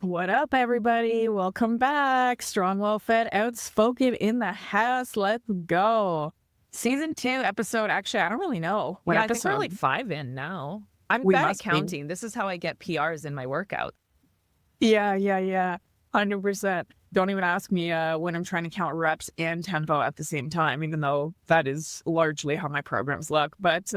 What up, everybody? Welcome back. Strong, well-fed, outspoken in the house. Let's go. Season 2 episode. Actually, I don't really know what Yeah, I think we're episode like 5 in now. I'm we bad at must be. counting. This is how I get PRs in my workout. Yeah. 100%. Don't even ask me when I'm trying to count reps and tempo at the same time, even though that is largely how my programs look. But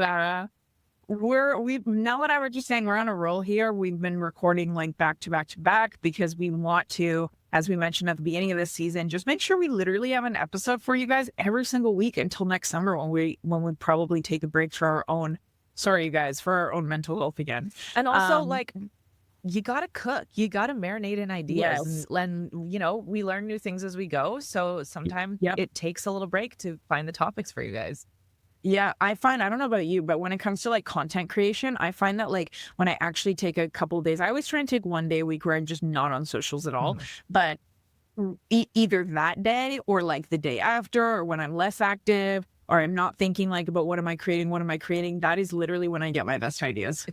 we've now that I were just saying we're on a roll here. We've been recording like back to back to back because we want to, as we mentioned at the beginning of this season, just make sure we literally have an episode for you guys every single week until next summer when we probably take a break for our own, sorry you guys, for our own mental health again. And also, you got to cook. You got to marinate in ideas. Yes. And, we learn new things as we go. So sometimes Yep. it takes a little break to find the topics for you guys. Yeah, I don't know about you, but when it comes to like content creation, I find that like when I actually take a couple of days, I always try and take one day a week where I'm just not on socials at all. But either that day or like the day after, or when I'm less active, or I'm not thinking like about what am I creating, that is literally when I get my best ideas.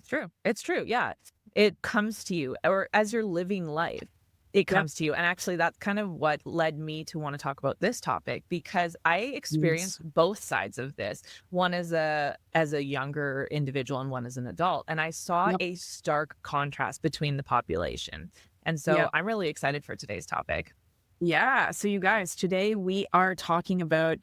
It's true. Yeah. It comes to you, or as you're living life, it comes to you. And actually, that's kind of what led me to want to talk about this topic, because I experienced both sides of this. One as a younger individual and one as an adult. And I saw a stark contrast between the population. And so I'm really excited for today's topic. Yeah. So you guys, today we are talking about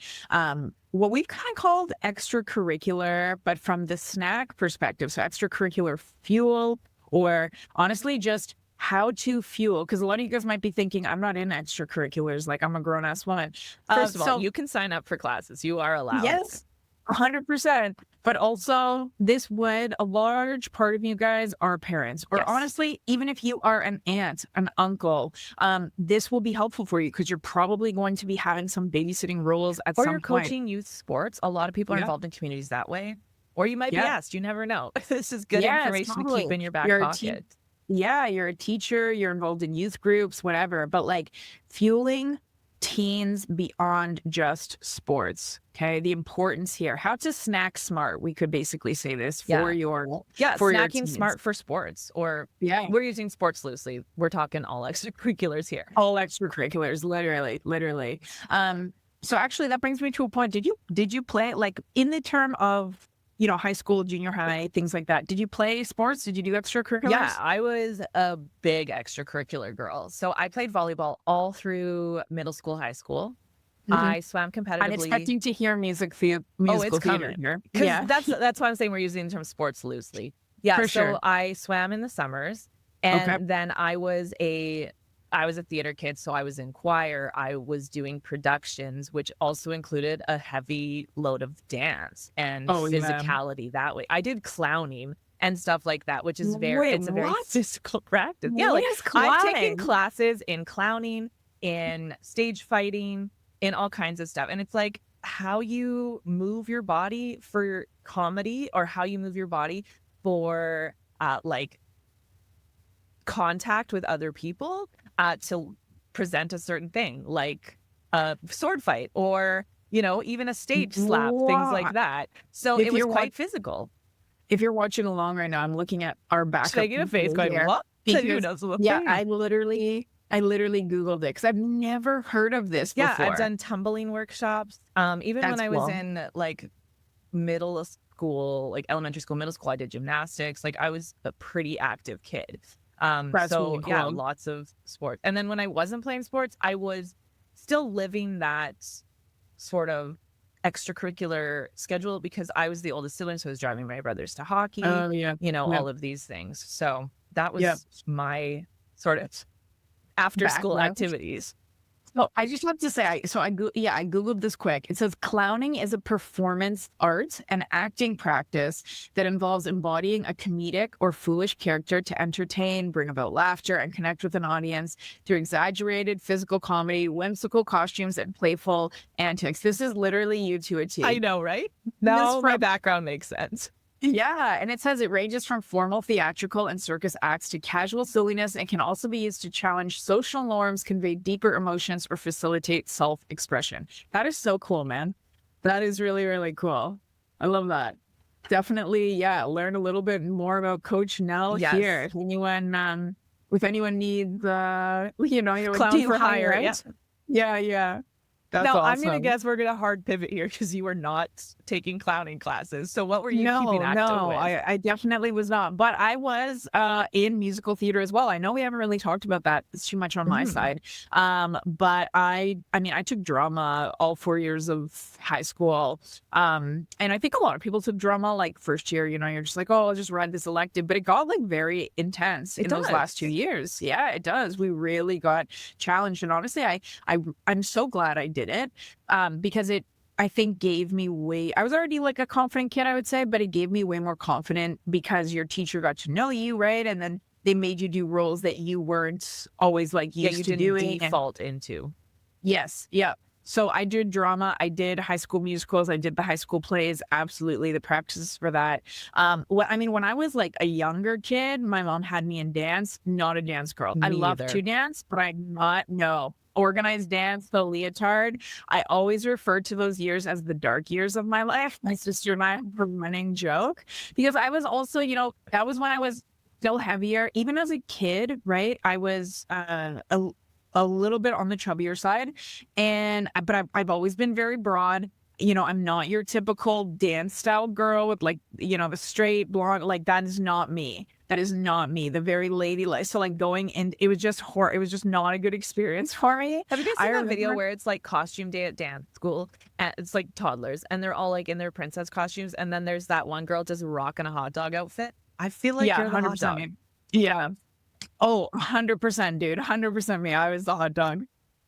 what we've kind of called extracurricular, but from the snack perspective. So extracurricular fuel, or honestly, just how to fuel. Because a lot of you guys might be thinking, I'm not in extracurriculars, like I'm a grown ass woman. First of all, you can sign up for classes. You are allowed. Yes. 100%. But also, this would, a large part of you guys are parents, or honestly, even if you are an aunt, an uncle, this will be helpful for you because you're probably going to be having some babysitting roles at some point. Or you're coaching youth sports. A lot of people are involved in communities that way. Or you might be asked. You never know. This is good information to keep in your back pocket. You're a teacher, you're involved in youth groups, whatever. But like fueling teens beyond just sports. Okay. The importance here, how to snack smart. We could basically say this for your snacking smart for sports, or we're using sports loosely. We're talking all extracurriculars here. All extracurriculars, literally. So actually that brings me to a point. Did you play, like, in the term of, high school, junior high, things like that? Did you play sports? Did you do extracurriculars? Yeah, I was a big extracurricular girl. So I played volleyball all through middle school, high school. I swam competitively. I'm expecting to hear musical theater here. Yeah, that's why I'm saying we're using the term sports loosely. Yeah, for sure. So I swam in the summers, and then I was a theater kid, so I was in choir. I was doing productions, which also included a heavy load of dance and physicality that way. I did clowning and stuff like that, which is it's a very physical practice. Yeah, I've taken classes in clowning, in stage fighting, in all kinds of stuff. And it's like how you move your body for comedy, or how you move your body for like contact with other people to present a certain thing, like a sword fight, or even a stage slap, things like that. So it was quite physical. If you're watching along right now, I'm looking at our backup. Should I get a face going, what? I literally Googled it because I've never heard of this before. Yeah, I've done tumbling workshops. Even when I was in like middle school, like elementary school, middle school, I did gymnastics. Like I was a pretty active kid. So yeah, lots of sports. And then when I wasn't playing sports, I was still living that sort of extracurricular schedule because I was the oldest sibling, so I was driving my brothers to hockey. All of these things. So that was my sort of after school activities. So I just have to say, I Googled this quick. It says clowning is a performance art and acting practice that involves embodying a comedic or foolish character to entertain, bring about laughter, and connect with an audience through exaggerated physical comedy, whimsical costumes, and playful antics. This is literally you to a T. I know, right? Now my background makes sense. Yeah, and it says it ranges from formal theatrical and circus acts to casual silliness and can also be used to challenge social norms, convey deeper emotions, or facilitate self-expression. That is so cool, man. That is really, really cool. I love that. Definitely, learn a little bit more about Coach Nell here. Anyone if anyone needs, like Clown do for hire, right? Yeah. That's Now, I'm going to awesome. guess we're going to hard pivot here because you were not taking clowning classes. So what were you keeping No, active no, with? I definitely was not. But I was in musical theater as well. I know we haven't really talked about that too much on my Mhm. side. But I mean, I took drama all 4 years of high school. And I think a lot of people took drama like first year, you're just like, oh, I'll just run this elective. But it got like very intense It in those last does. 2 years. Yeah, it does. We really got challenged. And honestly, I'm so glad I did it. Because it I think gave me I was already like a confident kid, I would say, but it gave me way more confident because your teacher got to know you, right? And then they made you do roles that you weren't always like Yeah, you used to didn't doing. And default into. yes, yeah. So I did drama, I did high school musicals, I did the high school plays, absolutely the practices for that. I mean, when I was like a younger kid, my mom had me in dance, not a dance girl. I Me love to either. dance, but I'm not, no. Organized dance, the leotard. I always refer to those years as the dark years of my life. My sister and I have a running joke because I was also, that was when I was still heavier. Even as a kid, right? I was a little bit on the chubbier side. But I've always been very broad. I'm not your typical dance style girl with like, the straight blonde. Like that is not me. That is not me. The very ladylike. So like going in, it was just it was just not a good experience for me. Have you guys I seen that video remember, where it's like costume day at dance school? And it's like toddlers and they're all like in their princess costumes. And then there's that one girl just rocking a hot dog outfit. I feel like yeah, you're the hot 100% dog. me. Yeah. Oh, 100%, dude. 100% me. I was the hot dog.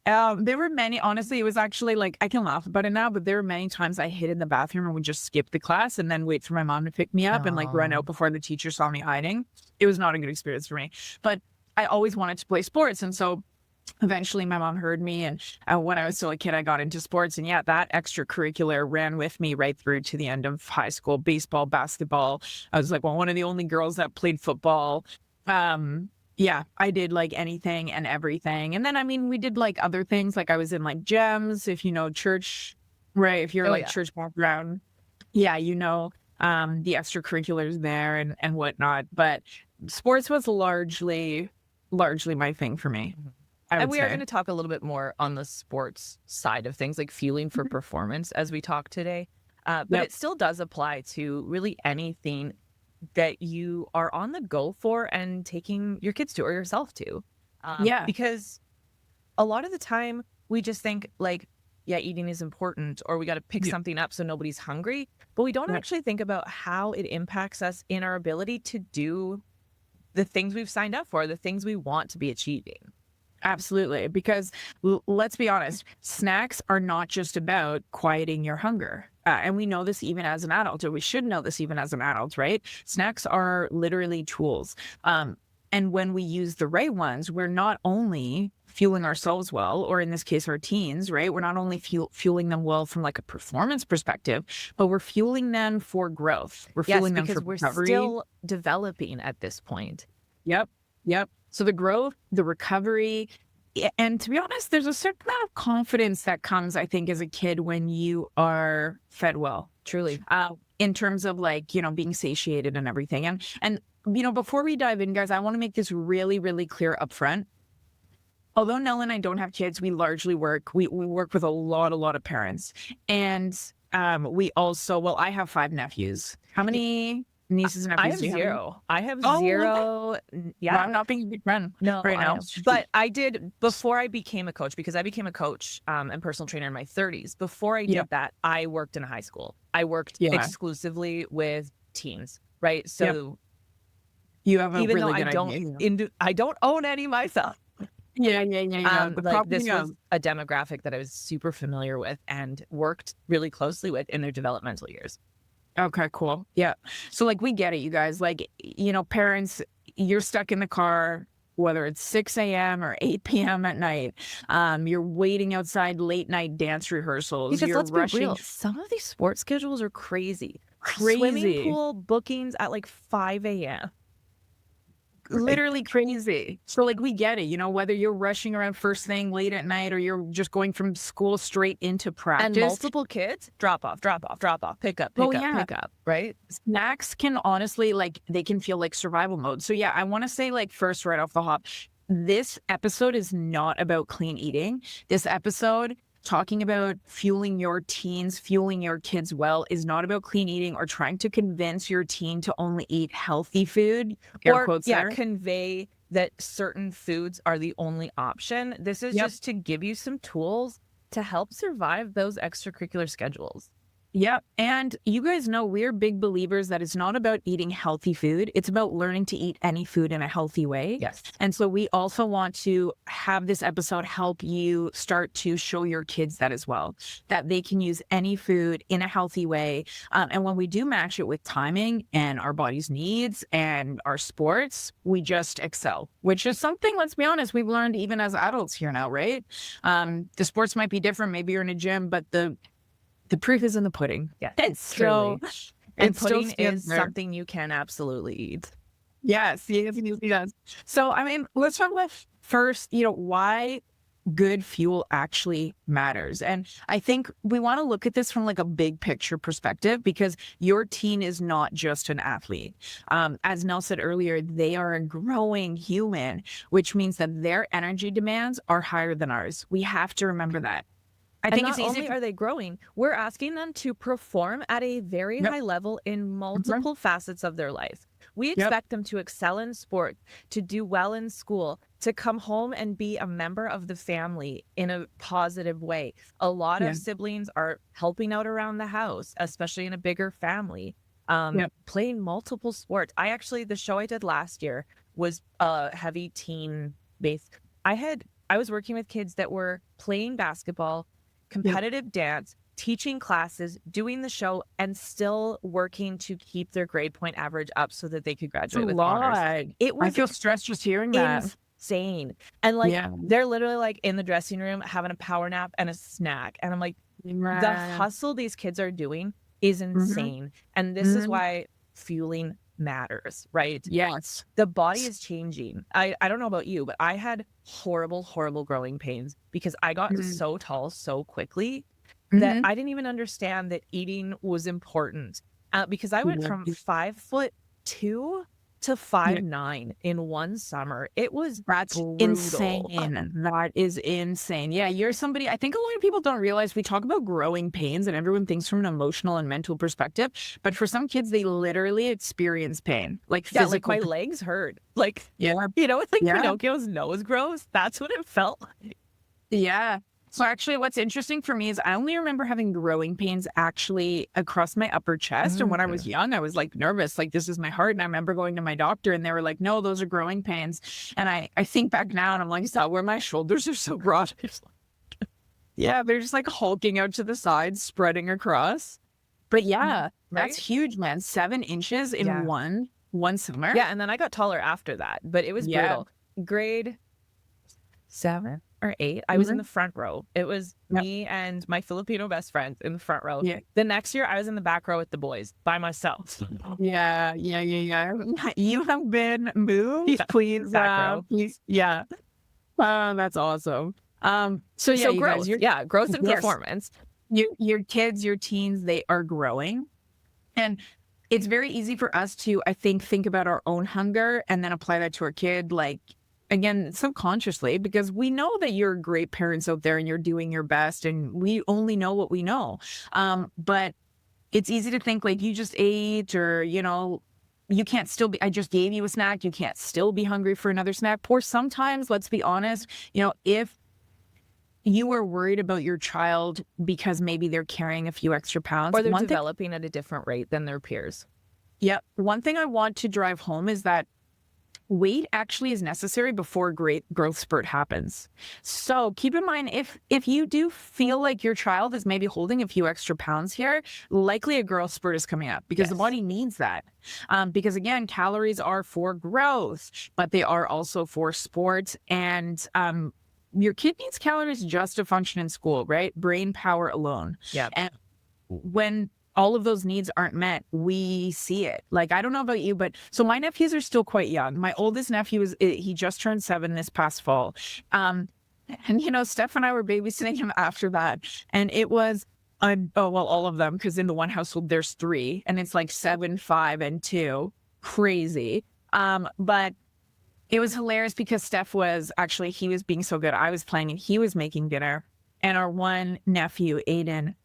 There were many, honestly, it was actually like, I can laugh about it now, but there were many times I hid in the bathroom and would just skip the class and then wait for my mom to pick me up and like run out Oh. before the teacher saw me hiding. It was not a good experience for me, but I always wanted to play sports. And so eventually my mom heard me. And when I was still a kid, I got into sports. And yeah, that extracurricular ran with me right through to the end of high school, baseball, basketball. I was like, well, one of the only girls that played football. Yeah, I did like anything and everything. And then, I mean, we did like other things. Like I was in like gems, if you know church, right? If you're Oh like yeah. church background, yeah, the extracurriculars there and whatnot. But sports was largely my thing for me, Mhm. I And would we are say. going to talk a little bit more on the sports side of things, like fueling for Mhm. performance as we talk today. But Yep. it still does apply to really anything that you are on the go for and taking your kids to or yourself to. Yeah. Because a lot of the time we just think like, yeah, eating is important or we got to pick Yeah. something up so nobody's hungry. But we don't Yeah. actually think about how it impacts us in our ability to do the things we've signed up for, the things we want to be achieving. Absolutely. Because let's be honest, snacks are not just about quieting your hunger. And we know this even as an adult, or we should know this even as an adult, right? Snacks are literally tools. And when we use the right ones, we're not only fueling ourselves well, or in this case, our teens, right? We're not only fueling them well from like a performance perspective, but we're fueling them for growth. We're Yes, fueling them for because we're recovery. still developing at this point. Yep. Yep. So the growth, the recovery, and to be honest, there's a certain amount of confidence that comes, I think, as a kid when you are fed well, Truly. in terms of like, being satiated and everything. And before we dive in, guys, I want to make this really, really clear up front. Although Nell and I don't have kids, we largely we work with a lot of parents. And we also, well, I have 5 nephews. How Yeah, many nieces and I nephews have do you have? zero. I have Oh, okay. zero. Well, Yeah. I'm not being a big friend No, right I now. know. But I did before I became a coach, because I became a coach and personal trainer in my 30s. Before I Yep. did that, I worked in a high school. I worked Yeah. exclusively with teens, right? Yep. So You have a even though really I good don't idea. I don't own any myself. Yeah. The Like problem, this was a demographic that I was super familiar with and worked really closely with in their developmental years. okay, cool. Yeah. So like we get it, you guys. Like, parents, you're stuck in the car, whether it's 6 a.m. or 8 p.m. at night. You're waiting outside late night dance rehearsals. Because You're let's be rushing real, some of these sports schedules are crazy. Swimming crazy. pool bookings at like 5 a.m. literally crazy. So like we get it, you know, whether you're rushing around first thing late at night or you're just going from school straight into practice. And multiple kids, drop off, pick up, pick up, right? Snacks can honestly, like, they can feel like survival mode. So yeah, I want to say, like, first right off the hop, this episode is not about clean eating. This episode talking about fueling your teens, fueling your kids well is not about clean eating or trying to convince your teen to only eat healthy food. Or convey that certain foods are the only option. This is just to give you some tools to help survive those extracurricular schedules. Yep. And you guys know we're big believers that it's not about eating healthy food. It's about learning to eat any food in a healthy way. Yes. And so we also want to have this episode help you start to show your kids that as well, that they can use any food in a healthy way. And when we do match it with timing and our body's needs and our sports, we just excel, which is something, let's be honest, we've learned even as adults here now, right? The sports might be different. Maybe you're in a gym, but the proof is in the pudding. Yeah, it's true. And pudding is something you can absolutely eat. Yes, yes. So, I mean, let's talk about first, you know, why good fuel actually matters. And I think we want to look at this from like a big picture perspective because your teen is not just an athlete. As Nell said earlier, they are a growing human, which means that their energy demands are higher than ours. We have to remember that. I think it's easy. Not only are they growing, we're asking them to perform at a very high level in multiple facets of their life. We expect them to excel in sport, to do well in school, to come home and be a member of the family in a positive way. A lot of siblings are helping out around the house, especially in a bigger family, playing multiple sports. The show I did last year was heavy teen based. I was working with kids that were playing basketball, competitive dance, teaching classes, doing the show, and still working to keep their grade point average up so that they could graduate with honors. I feel stressed just hearing that. Insane. And like they're literally like in the dressing room having a power nap and a snack. And I'm like, the hustle these kids are doing is insane. And this is why fueling matters, right? Yes. The body is changing. I don't know about you, but I had horrible growing pains because I got so tall so quickly that I didn't even understand that eating was important. Because I went from 5'2" to 5'9" in one summer. That's insane. That is insane. Yeah, you're somebody, I think a lot of people don't realize we talk about growing pains and everyone thinks from an emotional and mental perspective, but for some kids, they literally experience pain. Like physical. Like my legs hurt. Like, you know, it's like Pinocchio's nose grows. That's what it felt like. Yeah. So actually what's interesting for me is I only remember having growing pains actually across my upper chest. And when I was young, I was like nervous, like this is my heart. And I remember going to my doctor and they were like, no, those are growing pains. And I think back now and I'm like, is that where my shoulders are so broad? Yeah, they're just like hulking out to the sides, spreading across. But that's huge, man. 7 inches in one summer. Yeah, and then I got taller after that, but it was brutal. Grade 7 or 8, I was in the front row. It was me and my Filipino best friends in the front row. The next year, I was in the back row with the boys by myself. Yeah. You have been moved. Please, back row. Please. Yeah. That's awesome. So growth. Growth and performance. Your kids, your teens, they are growing. And it's very easy for us to, I think about our own hunger and then apply that to our kid, like, again, subconsciously, because we know that you're great parents out there and you're doing your best and we only know what we know. But it's easy to think like you just ate or, you know, you can't still be, I just gave you a snack. You can't still be hungry for another snack. Or sometimes, let's be honest, you know, if you are worried about your child because maybe they're carrying a few extra pounds. Or they're developing at a different rate than their peers. Yep. One thing I want to drive home is that weight actually is necessary before great growth spurt happens. So keep in mind, if you do feel like your child is maybe holding a few extra pounds here, likely a growth spurt is coming up because the body needs that. Because again, calories are for growth, but they are also for sport. And your kid needs calories just to function in school, right? Brain power alone. Yeah. And when all of those needs aren't met, we see it. Like, I don't know about you, but so my nephews are still quite young. My oldest nephew he just turned 7 this past fall. And Steph and I were babysitting him after that. And it was, all of them, because in the one household, there's 3, and it's like 7, 5, and 2. Crazy. But it was hilarious because Steph he was being so good. I was playing and he was making dinner. And our one nephew, Aiden,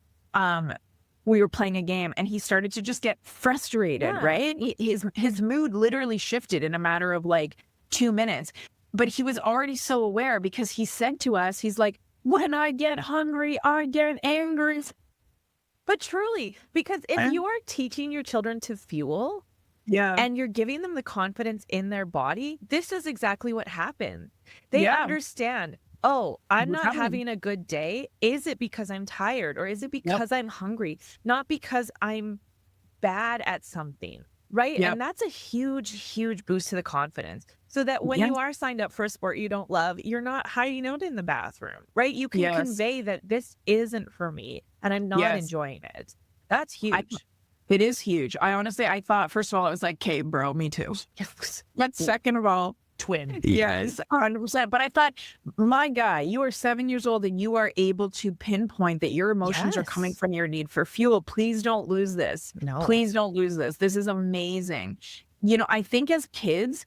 we were playing a game and he started to just get frustrated, right? His mood literally shifted in a matter of like 2 minutes. But he was already so aware because he said to us, he's like, when I get hungry, I get angry. But truly, because if you are teaching your children to fuel, and you're giving them the confidence in their body, this is exactly what happened. They understand, oh, I'm not having a good day. Is it because I'm tired, or is it because I'm hungry? Not because I'm bad at something, right? And that's a huge, huge boost to the confidence. So that when you are signed up for a sport you don't love, you're not hiding out in the bathroom, right? You can convey that this isn't for me and I'm not enjoying it. That's huge. It is huge. I thought, first of all, it was like, okay, bro, me too. But second of all, twin. Yes, 100%. But I thought, my guy, you are 7 years old and you are able to pinpoint that your emotions are coming from your need for fuel. Please don't lose this. No. Please don't lose this. This is amazing. I think as kids,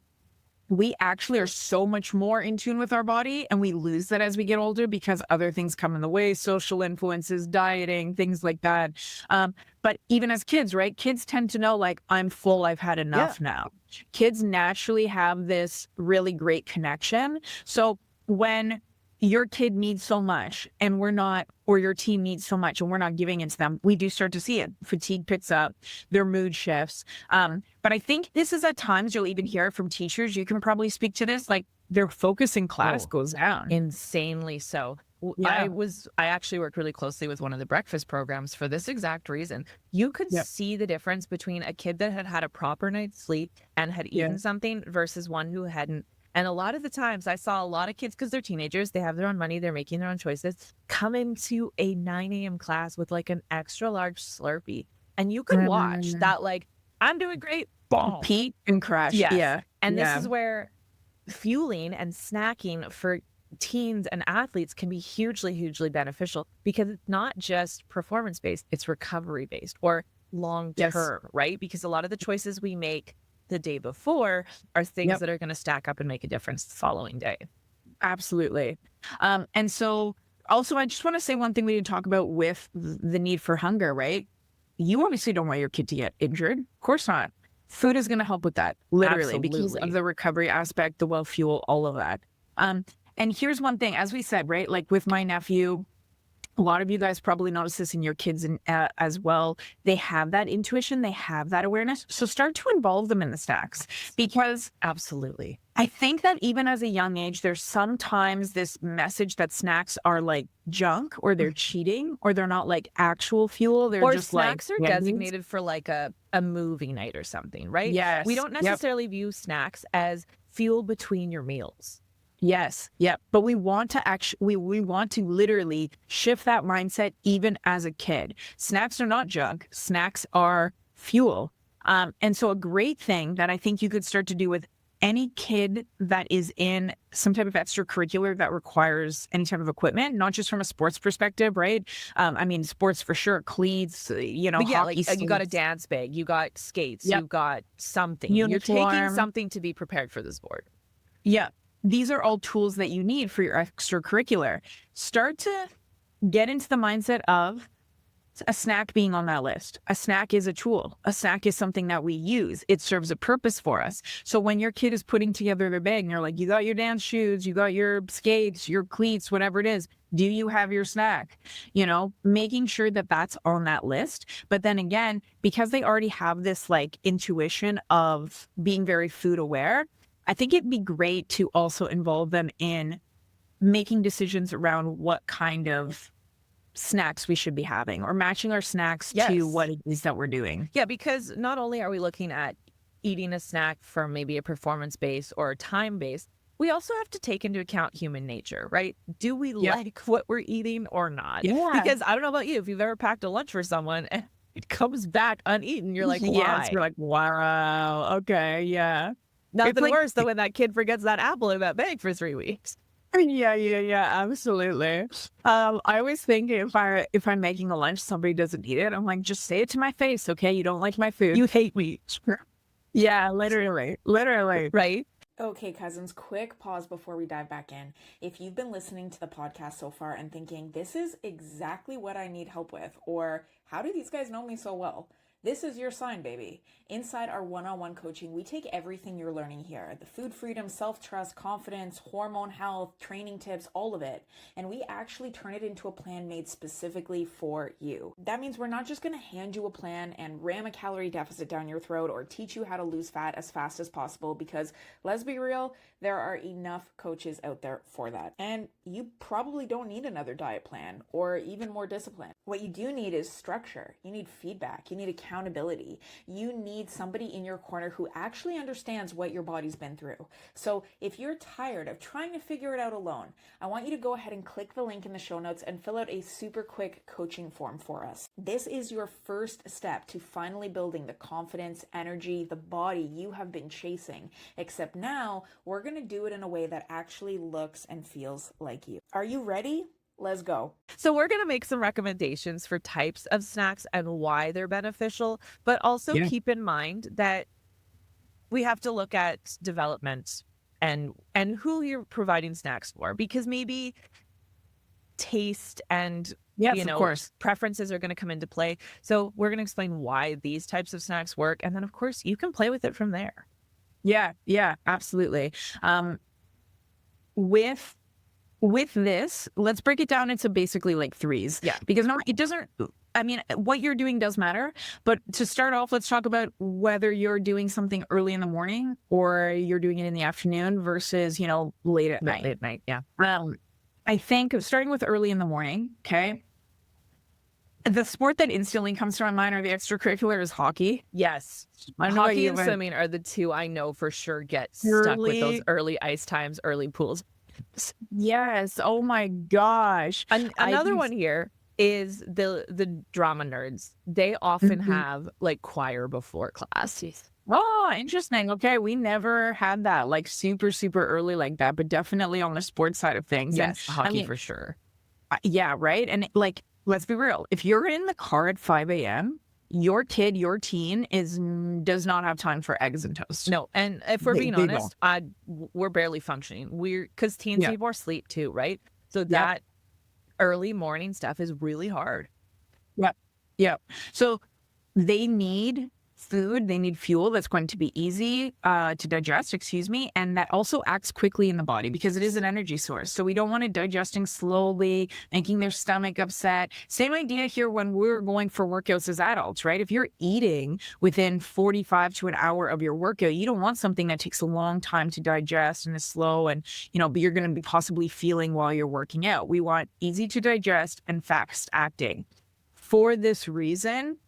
we actually are so much more in tune with our body, and we lose that as we get older because other things come in the way, social influences, dieting, things like that. But even as kids, right? Kids tend to know, like, I'm full, I've had enough now. Kids naturally have this really great connection. So when your kid needs so much and we're not, or your team needs so much and we're not giving it to them, we do start to see it. Fatigue picks up, their mood shifts. But I think this is at times you'll even hear it from teachers. You can probably speak to this, like their focus in class goes down. Insanely so. I actually worked really closely with one of the breakfast programs for this exact reason. You could see the difference between a kid that had had a proper night's sleep and had eaten something versus one who hadn't. And a lot of the times I saw a lot of kids, because they're teenagers, they have their own money, they're making their own choices, come into a 9 a.m. class with like an extra large Slurpee. And you could watch that, like, I'm doing great. Boom. Peak and crash. Yes. Yeah. And this is where fueling and snacking for teens and athletes can be hugely, hugely beneficial, because it's not just performance-based, it's recovery-based or long-term, right? Because a lot of the choices we make the day before are things that are going to stack up and make a difference the following day. Absolutely. And so also, I just want to say one thing we didn't talk about with the need for hunger, right? You obviously don't want your kid to get injured. Of course not. Food is going to help with that, literally, because of the recovery aspect, the well fuel, all of that. And here's one thing, as we said, right? Like with my nephew, a lot of you guys probably notice this in your kids as well. They have that intuition. They have that awareness. So start to involve them in the snacks, because absolutely, I think that even as a young age, there's sometimes this message that snacks are like junk, or they're cheating, or they're not like actual fuel. They're or just snacks like are designated for like a movie night or something, right? Yes. We don't necessarily view snacks as fuel between your meals. Yes. Yep. But we want to we want to literally shift that mindset even as a kid. Snacks are not junk. Snacks are fuel. And so a great thing that I think you could start to do with any kid that is in some type of extracurricular that requires any type of equipment, not just from a sports perspective, right? I mean, sports for sure, cleats, but hockey like you got a dance bag, you got skates, you got something. Uniform. You're taking something to be prepared for the sport. Yeah. These are all tools that you need for your extracurricular. Start to get into the mindset of a snack being on that list. A snack is a tool. A snack is something that we use. It serves a purpose for us. So when your kid is putting together their bag and you're like, you got your dance shoes, you got your skates, your cleats, whatever it is, do you have your snack? Making sure that that's on that list. But then again, because they already have this like intuition of being very food aware, I think it'd be great to also involve them in making decisions around what kind of snacks we should be having, or matching our snacks to what it is that we're doing. Yeah, because not only are we looking at eating a snack from maybe a performance base or a time base, we also have to take into account human nature, right? Do we like what we're eating or not? Yeah. Because I don't know about you, if you've ever packed a lunch for someone it comes back uneaten. You're like, Yes, why? you're like, wow, okay, yeah. It's Nothing like, worse than when that kid forgets that apple in that bag for 3 weeks. yeah, absolutely. I always think if I'm making a lunch, somebody doesn't eat it, I'm like, just say it to my face, okay? You don't like my food. You hate me. Yeah, literally. Right? Okay, cousins, quick pause before we dive back in. If you've been listening to the podcast so far and thinking, this is exactly what I need help with, or how do these guys know me so well? This is your sign, baby. Inside our one-on-one coaching, we take everything you're learning here, the food freedom, self-trust, confidence, hormone health, training tips, all of it, and we actually turn it into a plan made specifically for you. That means we're not just going to hand you a plan and ram a calorie deficit down your throat or teach you how to lose fat as fast as possible, because let's be real, there are enough coaches out there for that. And you probably don't need another diet plan or even more discipline. What you do need is structure. You need feedback. You need accountability. You need somebody in your corner who actually understands what your body's been through. So if you're tired of trying to figure it out alone, I want you to go ahead and click the link in the show notes and fill out a super quick coaching form for us. This is your first step to finally building the confidence, energy, the body you have been chasing, except now we're going to do it in a way that actually looks and feels like you. Are you ready? Let's go. So we're going to make some recommendations for types of snacks and why they're beneficial, but also keep in mind that we have to look at development and who you're providing snacks for, because maybe taste and Yes, of course. preferences are going to come into play. So we're going to explain why these types of snacks work, and then of course you can play with it from there. Yeah, absolutely. With this, let's break it down into basically like threes. Yeah. Because no, it doesn't, I mean, what you're doing does matter. But to start off, let's talk about whether you're doing something early in the morning or you're doing it in the afternoon versus, late at night. Late at night, yeah. I think starting with early in the morning, okay? The sport that instantly comes to my mind or the extracurricular is hockey. Yes. I know Hockey you and went swimming are the two I know for sure get stuck with those early ice times, early pools. Yes. Oh my gosh. Another one here is the drama nerds. They often have like choir before class. Oh, interesting. Okay, we never had that like super early like that, but definitely on the sports side of things. Yes, And, hockey for sure. Yeah, right. And like, let's be real. If you're in the car at 5 a.m., your kid, your teen does not have time for eggs and toast. No, and if we're being honest, we're barely functioning. Because teens need more sleep too, right? So that early morning stuff is really hard. Yeah. So they need food, they need fuel that's going to be easy to digest, and that also acts quickly in the body because it is an energy source. So we don't want it digesting slowly, making their stomach upset. Same idea here when we're going for workouts as adults, right? If you're eating within 45 to an hour of your workout, you don't want something that takes a long time to digest and is slow and, but you're going to be possibly feeling while you're working out. We want easy to digest and fast acting. For this reason,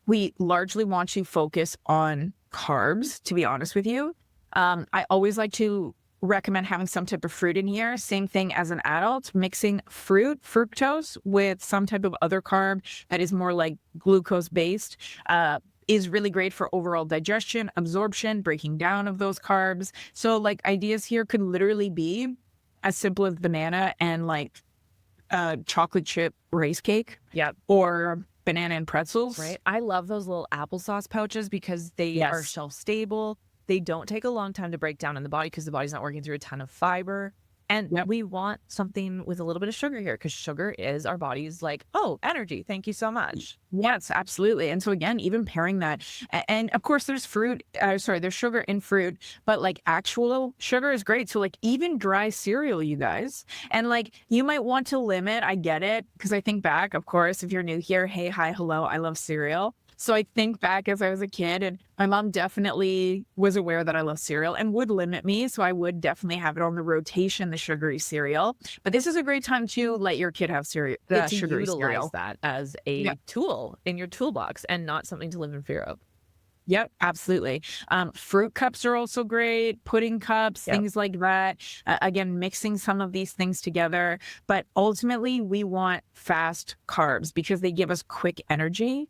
we largely want to focus on carbs, to be honest with you. I always like to recommend having some type of fruit in here. Same thing as an adult, mixing fructose with some type of other carb that is more like glucose based is really great for overall digestion, absorption, breaking down of those carbs. So like ideas here could literally be as simple as banana and like chocolate chip rice cake. Yep. Or banana and pretzels. Right. I love those little applesauce pouches because they are shelf stable. They don't take a long time to break down in the body because the body's not working through a ton of fiber. And we want something with a little bit of sugar here because sugar is our body's like, oh, energy. Thank you so much. Yes, absolutely. And so again, even pairing that, and of course there's there's sugar in fruit, but like actual sugar is great. So like even dry cereal, you guys, and like you might want to limit, I get it. Because I think back, of course, if you're new here, hey, hi, hello, I love cereal. So I think back as I was a kid and my mom definitely was aware that I love cereal and would limit me. So I would definitely have it on the rotation, the sugary cereal. But this is a great time to let your kid have sugary utilize cereal. That as a tool in your toolbox and not something to live in fear of. Yep, absolutely. Fruit cups are also great, pudding cups, Yep. things like that. Again, mixing some of these things together. But ultimately, we want fast carbs because they give us quick energy.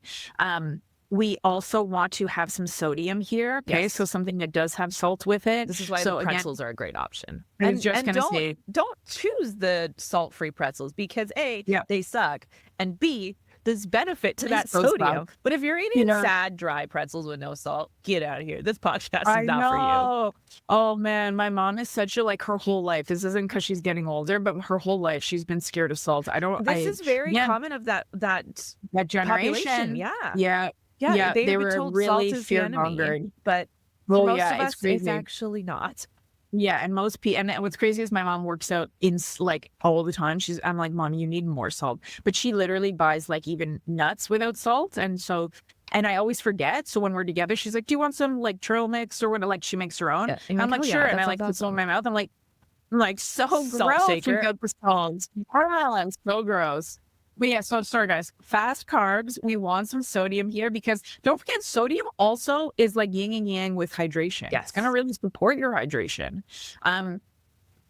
We also want to have some sodium here. Okay. Yes. So something that does have salt with it. This is why So the again, pretzels are a great option. I was just And going to say, don't choose the salt-free pretzels because A, yeah, they suck, and B, there's benefit to that those bad. sodium. But if you're You eating know, sad, dry pretzels with no salt, get out of here. This podcast I is not for you. know. Oh man, my mom is such a like her whole life. This isn't because she's getting older, but her whole life she's been scared of salt. This is very Yeah, common of that that population. generation. Yeah. Yeah, Yeah, yeah, they've they been were told salt really is the enemy, fear-mongered. but for Well, most yeah, of it's us, it's crazy. actually not. Yeah, and most people, and what's crazy is my mom works out in like all the time. I'm like, Mom, you need more salt. But she literally buys like even nuts without salt. And so, and I always forget. So when we're together, she's like, do you want some like trail mix or what? Like she makes her own. Yeah, and you're I'm like, like, "Oh, sure. yeah, And that I like sounds put some in awesome." my mouth. I'm like so Salt gross shaker. without the salt. Oh, so gross. But yeah, so sorry guys. Fast carbs. We want some sodium here because don't forget sodium also is like yin and yang with hydration. It's gonna Yes. really support your hydration.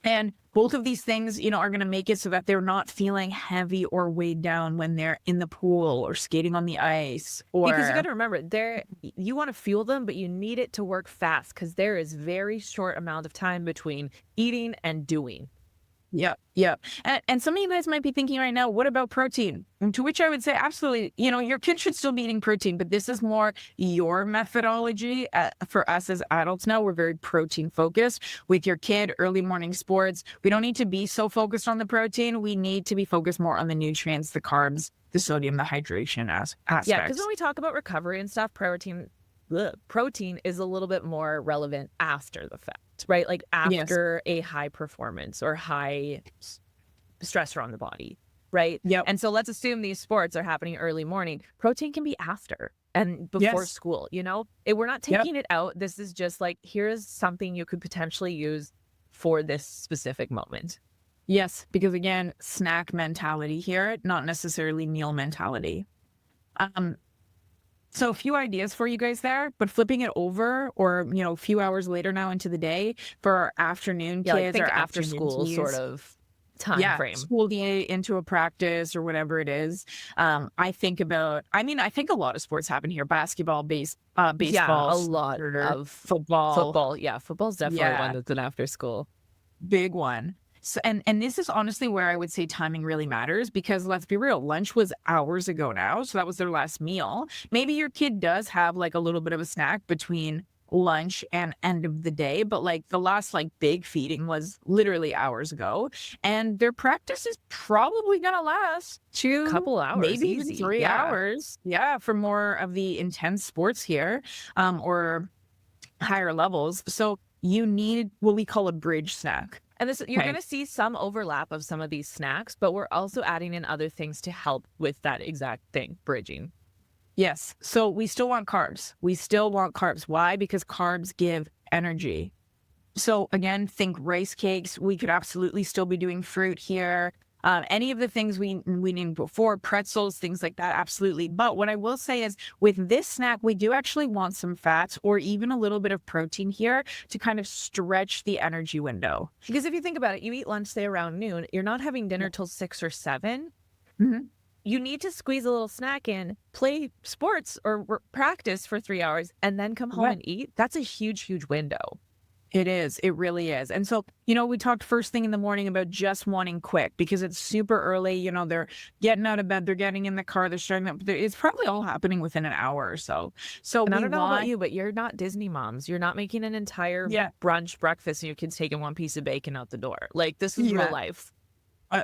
And both of these things, are going to make it so that they're not feeling heavy or weighed down when they're in the pool or skating on the ice Because you got or to remember, you want to fuel them, but you need it to work fast because there is very short amount of time between eating and doing. yeah. And some of you guys might be thinking right now, what about protein? And to which I would say, absolutely, your kid should still be eating protein, but this is more your methodology. For us as adults now, we're very protein focused. With your kid, early morning sports, we don't need to be so focused on the protein. We need to be focused more on the nutrients, the carbs, the sodium, the hydration aspects. Yeah, because when we talk about recovery and stuff, protein is a little bit more relevant after the fact, right? Like after a high performance or high stressor on the body, right? Yep. And so let's assume these sports are happening early morning. Protein can be after and before school, we're not taking it out. This is just like, here's something you could potentially use for this specific moment. Yes, because again, snack mentality here, not necessarily meal mentality. So a few ideas for you guys there, but flipping it over or, a few hours later now into the day for our afternoon kids like think or after school sort of time frame. School day into a practice or whatever it is. I think a lot of sports happen here. Basketball, baseball, a lot of football. Yeah, football's definitely one that's an after school. Big one. So, and this is honestly where I would say timing really matters because let's be real, lunch was hours ago now. So that was their last meal. Maybe your kid does have like a little bit of a snack between lunch and end of the day, but like the last like big feeding was literally hours ago. And their practice is probably going to last couple hours, maybe easy. even 3 hours. Yeah. For more of the intense sports here, or higher levels. So you need what we call a bridge snack. And you're going to see some overlap of some of these snacks, but we're also adding in other things to help with that exact thing, bridging. Yes. So we still want carbs. Why? Because carbs give energy. So again, think rice cakes. We could absolutely still be doing fruit here. Any of the things we need before, pretzels, things like that, absolutely. But what I will say is with this snack, we do actually want some fats or even a little bit of protein here to kind of stretch the energy window. Because if you think about it, you eat lunch, say around noon, you're not having dinner till 6 or 7. Mm-hmm. You need to squeeze a little snack in, play sports or practice for 3 hours, and then come home and eat. That's a huge, huge window. It is. It really is. And so, we talked first thing in the morning about just wanting quick because it's super early. They're getting out of bed, they're getting in the car, they're starting up. It's probably all happening within an hour or so. So and I don't know about you, but you're not Disney moms. You're not making an entire brunch breakfast and your kid's taking one piece of bacon out the door. Like this is real life.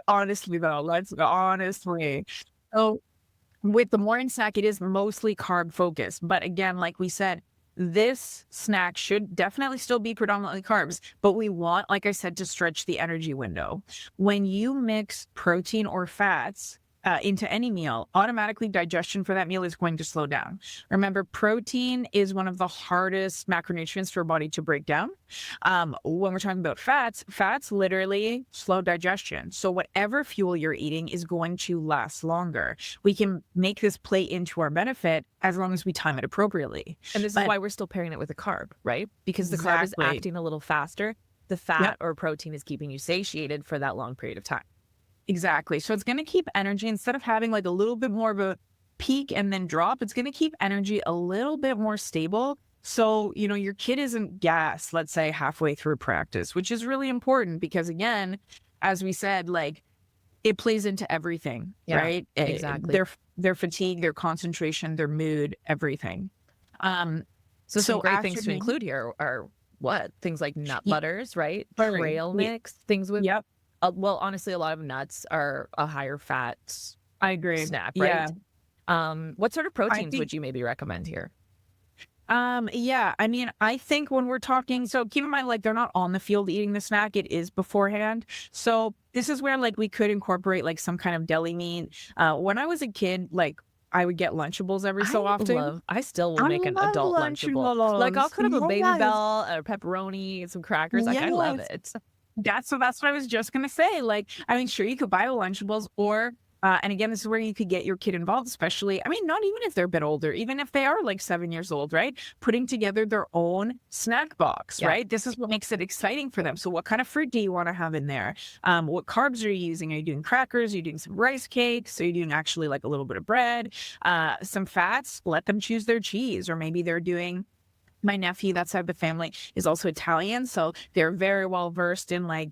Honestly, though, honestly. So with the morning snack, it is mostly carb focused. But again, like we said, this snack should definitely still be predominantly carbs, but we want, like I said, to stretch the energy window. When you mix protein or fats, into any meal, automatically digestion for that meal is going to slow down. Remember, protein is one of the hardest macronutrients for our body to break down. When we're talking about fats literally slow digestion. So whatever fuel you're eating is going to last longer. We can make this play into our benefit as long as we time it appropriately. And this is why we're still pairing it with a carb, right? Because the carb is acting a little faster. The fat or protein is keeping you satiated for that long period of time. Exactly. So it's going to keep energy, instead of having like a little bit more of a peak and then drop, it's going to keep energy a little bit more stable. So, your kid isn't gassed, let's say halfway through practice, which is really important because, again, as we said, like it plays into everything, right? Exactly. Their fatigue, their concentration, their mood, everything. So some great things to include here are what? Things like nut butters, right? Trail mix, things with well, honestly, a lot of nuts are a higher fat snack, right? What sort of proteins would you maybe recommend here? I think when we're talking, so keep in mind, like they're not on the field eating the snack, it is beforehand. So this is where like we could incorporate like some kind of deli meat. When I was a kid, like I would get Lunchables every so often. I still will make an adult Lunchable. Like I'll cut up a Baby Bell, a pepperoni, some crackers. Like I love it. That's what I was just gonna say. Like, I mean, sure, you could buy the Lunchables, or and again, this is where you could get your kid involved, especially, I mean, not even if they're a bit older, even if they are like 7 years old, right? Putting together their own snack box, right? This is what makes it exciting for them. So what kind of fruit do you want to have in there? What carbs are you using? Are you doing crackers? Are you doing some rice cakes? Are you doing actually like a little bit of bread? Some fats? Let them choose their cheese, or maybe they're doing. My nephew, that side of the family, is also Italian, so they're very well versed in like,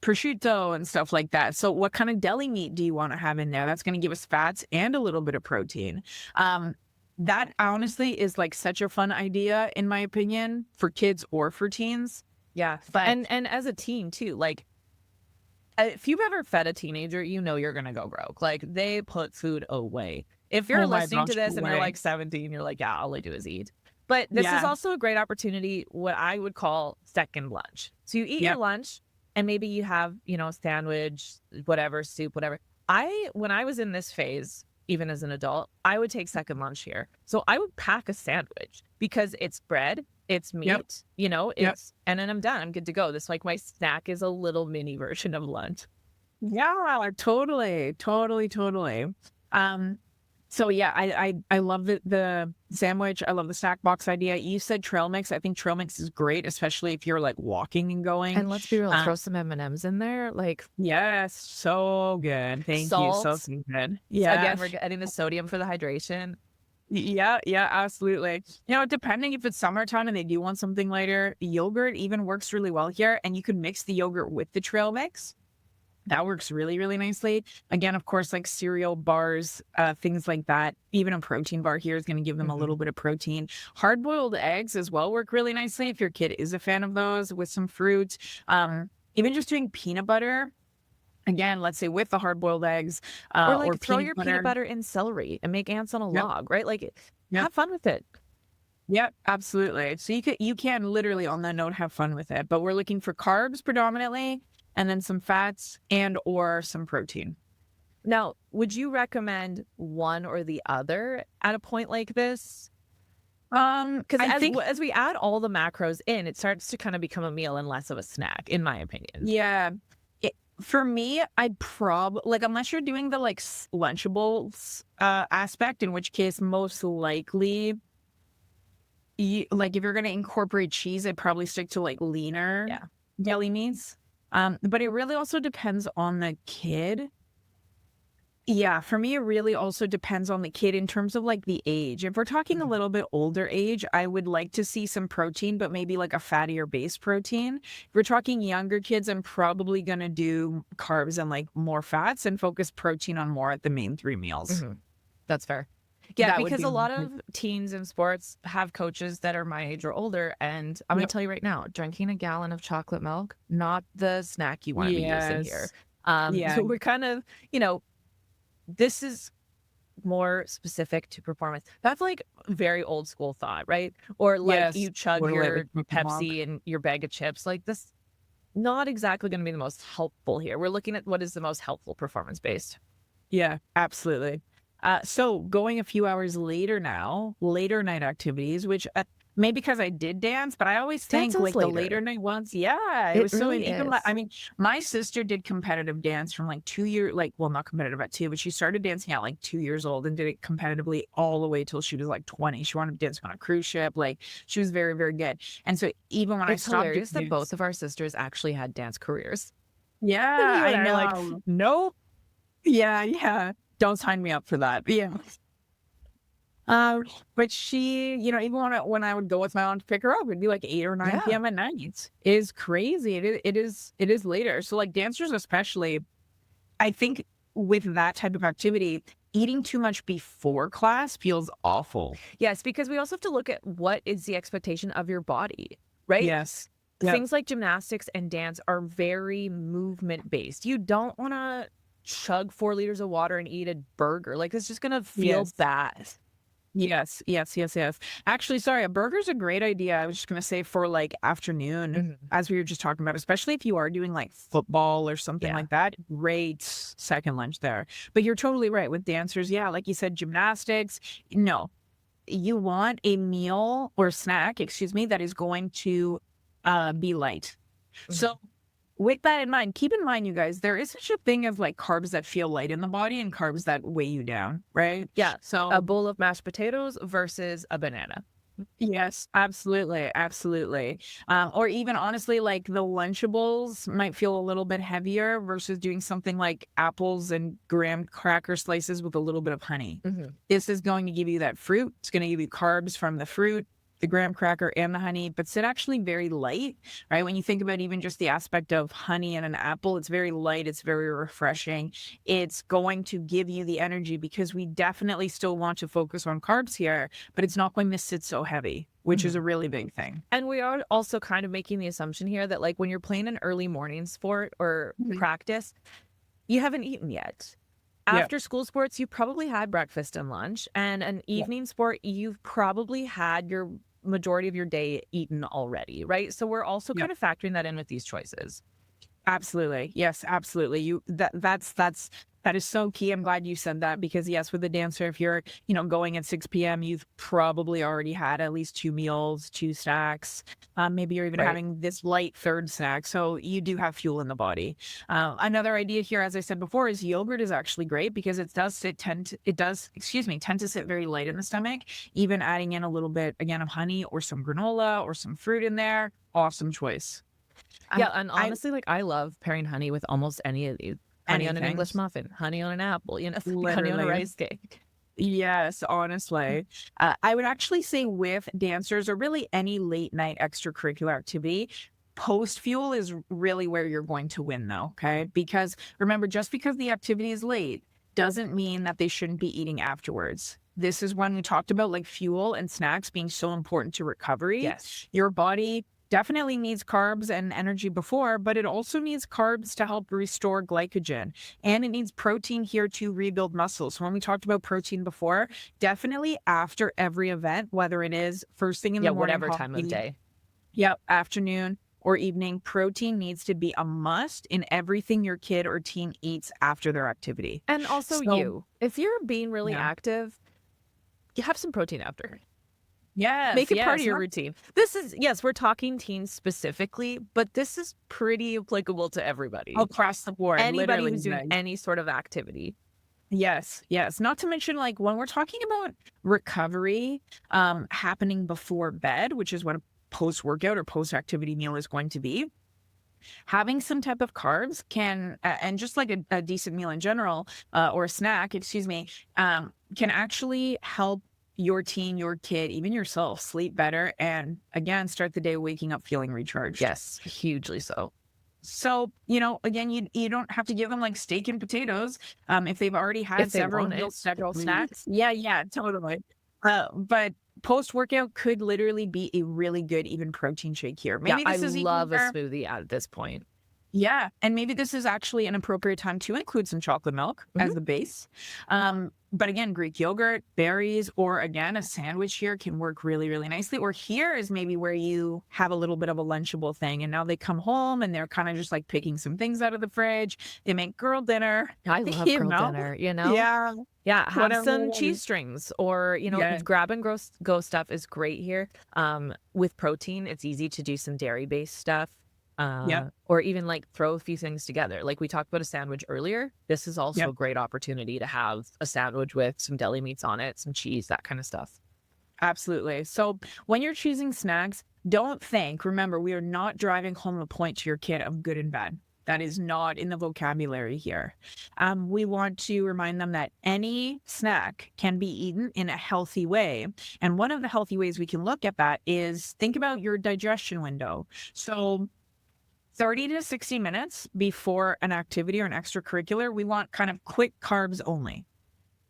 prosciutto and stuff like that. So what kind of deli meat do you want to have in there? That's going to give us fats and a little bit of protein. That honestly is like such a fun idea, in my opinion, for kids or for teens. Yeah. But and as a teen too, like if you've ever fed a teenager, you're going to go broke. Like they put food away. If you're listening to this and you're like 17, you're like, yeah, all I do is eat. But this is also a great opportunity, what I would call second lunch. So you eat your lunch and maybe you have, a sandwich, whatever, soup, whatever. When I was in this phase, even as an adult, I would take second lunch here. So I would pack a sandwich because it's bread, it's meat, and then I'm done. I'm good to go. This like my snack is a little mini version of lunch. Yeah, totally. So yeah, I love the sandwich. I love the snack box idea. You said trail mix. I think trail mix is great, especially if you're like walking and going. And let's be real, throw some M&Ms in there. Like yes, so good. Thank you. So good. Yeah. Again, we're getting the sodium for the hydration. Yeah, absolutely. Depending if it's summertime and they do want something lighter, yogurt even works really well here. And you could mix the yogurt with the trail mix. That works really, really nicely. Again, of course, like cereal bars, things like that. Even a protein bar here is going to give them a little bit of protein. Hard-boiled eggs as well work really nicely if your kid is a fan of those, with some fruit. Even just doing peanut butter. Again, let's say with the hard-boiled eggs. Or like throw your peanut butter in celery and make ants on a log, right? Like have fun with it. Yep, absolutely. So you can literally, on that note, have fun with it. But we're looking for carbs predominantly, and then some fats and or some protein. Now, would you recommend one or the other at a point like this? Because as we add all the macros in, it starts to kind of become a meal and less of a snack, in my opinion. Yeah. For me, I'd like, unless you're doing the like Lunchables aspect, in which case most likely, like if you're going to incorporate cheese, I'd probably stick to like leaner deli meats. But it really also depends on the kid. Yeah, for me, it really also depends on the kid in terms of like the age. If we're talking a little bit older age, I would like to see some protein, but maybe like a fattier base protein. If we're talking younger kids, I'm probably going to do carbs and like more fats and focus protein on more at the main 3 meals. That's fair. Yeah, because a lot of teens in sports have coaches that are my age or older. And I'm going to tell you right now, drinking a gallon of chocolate milk, not the snack you want to be using here. So we're kind of, this is more specific to performance. That's like very old school thought, right? Or like you chug your Pepsi and your bag of chips. Like this, not exactly going to be the most helpful here. We're looking at what is the most helpful performance based. Yeah, absolutely. So going a few hours later now, later night activities, which maybe because I did dance, but I always Dance think is like the later. later night ones, yeah, it It was so really even is. I mean, my sister did competitive dance from like 2 years, like, well, not competitive at 2, but she started dancing at like 2 years old and did it competitively all the way till she was like 20. She wanted to dance on a cruise ship. Like she was very, very good. And so even when I It's stopped doing hilarious that dance, both of our sisters actually had dance careers. And yeah, you I and I are like, know. nope. Yeah, yeah. Don't sign me up for that. Yeah. But she, even when I would go with my aunt to pick her up, it'd be like 8 or 9 Yeah. p.m. at night. It is crazy. It is later. So like dancers especially, I think with that type of activity, eating too much before class feels awful. Yes, because we also have to look at what is the expectation of your body, right? Yes. Yep. Things like gymnastics and dance are very movement based. You don't want to chug 4 liters of water and eat a burger. Like it's just going to feel Yes. bad. Yes. Yes. Yes. Yes. Actually, sorry, a burger's a great idea. I was just gonna say for like afternoon, Mhm. as we were just talking about, especially if you are doing like football or something Yeah. like that. Great second lunch there. But you're totally right with dancers. Yeah, like you said, gymnastics. No, you want a meal or snack, excuse me, that is going to be light. So with that in mind, keep in mind, you guys, there is such a thing of like carbs that feel light in the body and carbs that weigh you down, right? Yeah. A So bowl of mashed potatoes versus a banana. yes, absolutely, absolutely. Or even honestly, like the Lunchables might feel a little bit heavier versus doing something like apples and graham cracker slices with a little bit of honey. This is going to give you that fruit. It's going to give you carbs from the fruit, the graham cracker, and the honey, but it's actually very light, right? When you think about even just the aspect of honey and an apple, it's very light, it's very refreshing. It's going to give you the energy because we definitely still want to focus on carbs here, but it's not going to sit so heavy, which is a really big thing. And we are also kind of making the assumption here that like when you're playing an early morning sport or practice, you haven't eaten yet. Yeah. After school sports, you probably had breakfast and lunch, and an evening sport, you've probably had your majority of your day eaten already, right? So we're also Yeah. kind of factoring that in with these choices. Absolutely. Yes, absolutely. That is so key. I'm glad you said that because yes, with a dancer, if you're, going at 6 p.m., you've probably already had at least 2 meals, 2 snacks. Maybe you're even Right. having this light third snack. So you do have fuel in the body. Another idea here, as I said before, is yogurt is actually great because it does tend to sit very light in the stomach. Even adding in a little bit again of honey or some granola or some fruit in there, awesome choice. Yeah, and I honestly, like I love pairing honey with almost any of these. Honey on an anything. English muffin, honey on an apple, honey on a Literally. rice cake. Yes, honestly. I would actually say with dancers or really any late night extracurricular activity, post fuel is really where you're going to win though, okay? Because remember, just because the activity is late doesn't mean that they shouldn't be eating afterwards. This is when we talked about like fuel and snacks being so important to recovery. Yes. Your body definitely needs carbs and energy before, but it also needs carbs to help restore glycogen. And it needs protein here to rebuild muscles. So when we talked about protein before, definitely after every event, whether it is first thing in the morning, whatever time of day. Yep, afternoon or evening, protein needs to be a must in everything your kid or teen eats after their activity. And also if you're being really active, you have some protein after. Yes, make it part of your routine. This is, yes, we're talking teens specifically, but this is pretty applicable to everybody. Across the board. Anybody who's doing any sort of activity. Yes, yes. Not to mention, like, when we're talking about recovery happening before bed, which is what a post-workout or post-activity meal is going to be, having some type of carbs can, and just like a decent meal in general, or a snack, excuse me, can actually help your teen, your kid, even yourself sleep better. And again, start the day waking up feeling recharged. Yes, hugely so. So, again, you don't have to give them like steak and potatoes. If they've already had several meals, several snacks. Yeah, totally. But post-workout could literally be a really good even protein shake here. Maybe this is I love even a smoothie at this point. Yeah, and maybe this is actually an appropriate time to include some chocolate milk as the base. But again, Greek yogurt, berries, or again, a sandwich here can work really, really nicely. Or here is maybe where you have a little bit of a lunchable thing, and now they come home and they're kind of just like picking some things out of the fridge. They make girl dinner, I love you girl know? dinner, you know? Yeah, Yeah, have whatever. some cheese strings or, Yeah, grab and go stuff is great here. With protein, it's easy to do some dairy-based stuff. yep, Or even like throw a few things together. Like we talked about a sandwich earlier. This is also yep. a great opportunity to have a sandwich with some deli meats on it, some cheese, that kind of stuff. Absolutely. So when you're choosing snacks, don't think, remember, we are not driving home a point to your kid of good and bad. That is not in the vocabulary here. We want to remind them that any snack can be eaten in a healthy way. And one of the healthy ways we can look at that is think about your digestion window. So 30 to 60 minutes before an activity or an extracurricular, we want kind of quick carbs only.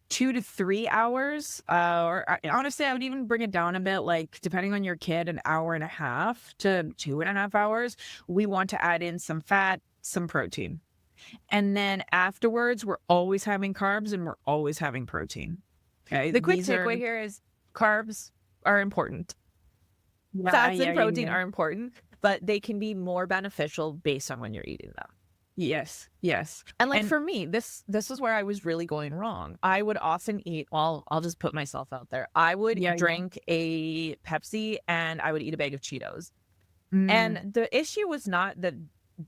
2 to 3 hours, honestly, I would even bring it down a bit, like depending on your kid, an hour and a half to 2.5 hours. We want to add in some fat, some protein. And then afterwards, we're always having carbs and we're always having protein. Okay. The quick takeaway here is carbs are important. Yeah, Fats yeah, and protein yeah. are important, but they can be more beneficial based on when you're eating them. Yes, yes. And like And for me, this is where I was really going wrong. I would often eat, well, I'll just put myself out there. I would yeah, drink a Pepsi and I would eat a bag of Cheetos. mm, And the issue was not that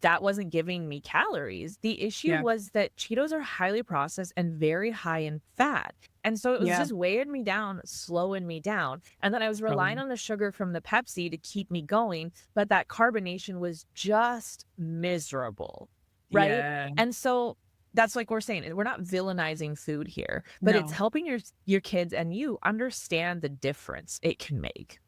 that wasn't giving me calories. The issue yeah, was that Cheetos are highly processed and very high in fat. And so it was yeah. just weighing me down, slowing me down. And then I was relying on the sugar from the Pepsi to keep me going, but that carbonation was just miserable, right? Yeah, And so that's like we're saying, we're not villainizing food here, but it's no. helping your kids and you understand the difference it can make.